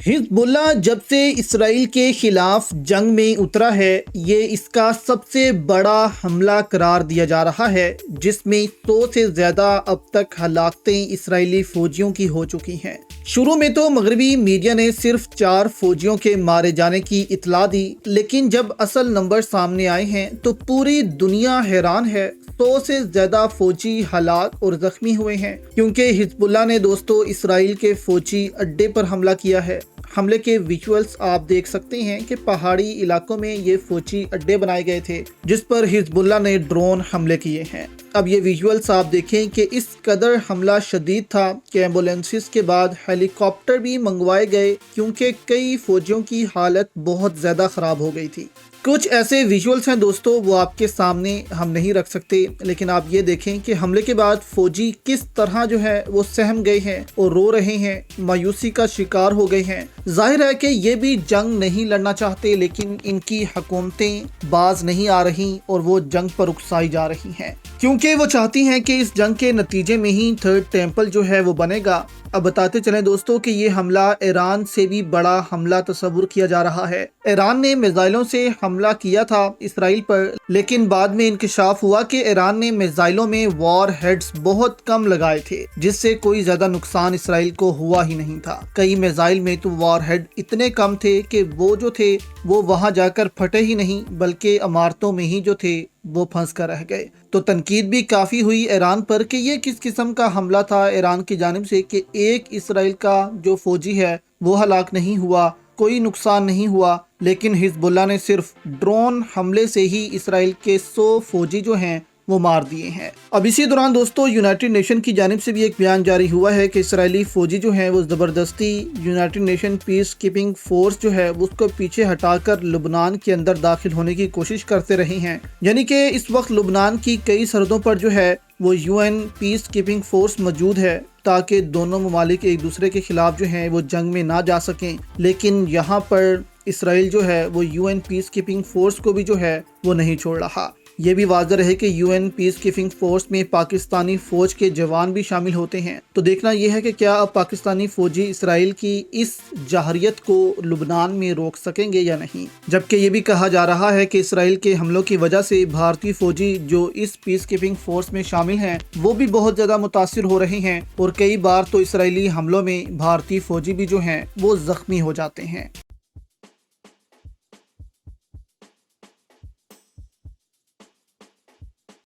Hezbollah जब से Israel के खिलाफ जंग में उतरा है, ये इसका सबसे बड़ा हमला करार दिया जा रहा है, जिसमें 100 से ज़्यादा अब तक हलाकतें इसराइली फौजियों की हो चुकी हैं। शुरू में तो मगरबी मीडिया ने सिर्फ 4 फौजियों के मारे जाने की इतला दी, लेकिन जब असल नंबर सामने आए हैं तो पूरी दुनिया हैरान है। 100 से ज़्यादा फौजी हलाक और जख्मी हुए हैं, क्योंकि हिजबुल्लाह ने दोस्तों इसराइल के फौजी अड्डे पर हमला किया है। हमले के विजुअल्स आप देख सकते हैं कि पहाड़ी इलाकों में ये फौजी अड्डे बनाए गए थे, जिस पर हिजबुल्लाह ने ड्रोन हमले किए हैं। अब ये विजुअल्स आप देखें कि इस कदर हमला शदीद था कि एम्बुलेंसेस के बाद हेलीकॉप्टर भी मंगवाए गए, क्योंकि कई फौजियों की हालत बहुत ज़्यादा ख़राब हो गई थी। कुछ ऐसे विजुअल्स हैं दोस्तों, वो आपके सामने हम नहीं रख सकते, लेकिन आप ये देखें कि हमले के बाद फौजी किस तरह जो है वो सहम गए हैं और रो रहे हैं, मायूसी का शिकार हो गए हैं। जाहिर है कि ये भी जंग नहीं लड़ना चाहते, लेकिन इनकी हुकूमतें बाज नहीं आ रही और वो जंग पर उकसाई जा रही हैं, क्योंकि वो चाहती हैं कि इस जंग के नतीजे में ही थर्ड टेम्पल जो है वो बनेगा। अब बताते चलें दोस्तों कि ये हमला ईरान से भी बड़ा हमला तस्वुर किया जा रहा है। ईरान ने मिसाइलों से हमला किया था इसराइल पर, लेकिन बाद में इंकशाफ हुआ कि ईरान ने मिसाइलों में वॉर हेड्स बहुत कम लगाए थे, जिससे कोई ज्यादा नुकसान इसराइल को हुआ ही नहीं था। कई मिसाइल में तो वॉर हेड इतने कम थे कि वो जो थे वो वहां जाकर फटे ही नहीं, बल्कि इमारतों में ही जो थे वो फंस कर रह गए। तो तनकीद भी काफ़ी हुई ईरान पर कि ये किस किस्म का हमला था ईरान की जानिब से कि एक इसराइल का जो फौजी है वो हलाक नहीं हुआ, कोई नुकसान नहीं हुआ, लेकिन हिजबुल्लाह ने सिर्फ ड्रोन हमले से ही इसराइल के 100 फौजी जो हैं वो मार दिए हैं। अब इसी दौरान दोस्तों यूनाइटेड नेशन की जानिब से भी एक बयान जारी हुआ है कि इसराइली फौजी जो हैं वो ज़बरदस्ती United nation peace keeping force जो है उसको पीछे हटाकर लुबनान के अंदर दाखिल होने की कोशिश करते रहे हैं। यानी कि इस वक्त लुबनान की कई सरहदों पर जो है वो यूएन पीस कीपिंग फोर्स मौजूद है, ताकि दोनों ममालिक एक दूसरे के खिलाफ जो हैं वो जंग में ना जा सकें। लेकिन यहाँ पर इसराइल जो है वो यूएन पीस कीपिंग फोर्स को भी जो है वो नहीं छोड़ रहा। ये भी वाज़ह है कि यूएन पीस कीपिंग फोर्स में पाकिस्तानी फौज के जवान भी शामिल होते हैं। तो देखना यह है कि क्या अब पाकिस्तानी फौजी इसराइल की इस जाहरियत को लुबनान में रोक सकेंगे या नहीं। जबकि ये भी कहा जा रहा है कि इसराइल के हमलों की वजह से भारतीय फौजी जो इस पीस कीपिंग फोर्स में शामिल हैं वो भी बहुत ज़्यादा मुतासिर हो रहे हैं, और कई बार तो इसराइली हमलों में भारतीय फौजी भी जो हैं वो जख्मी हो जाते हैं।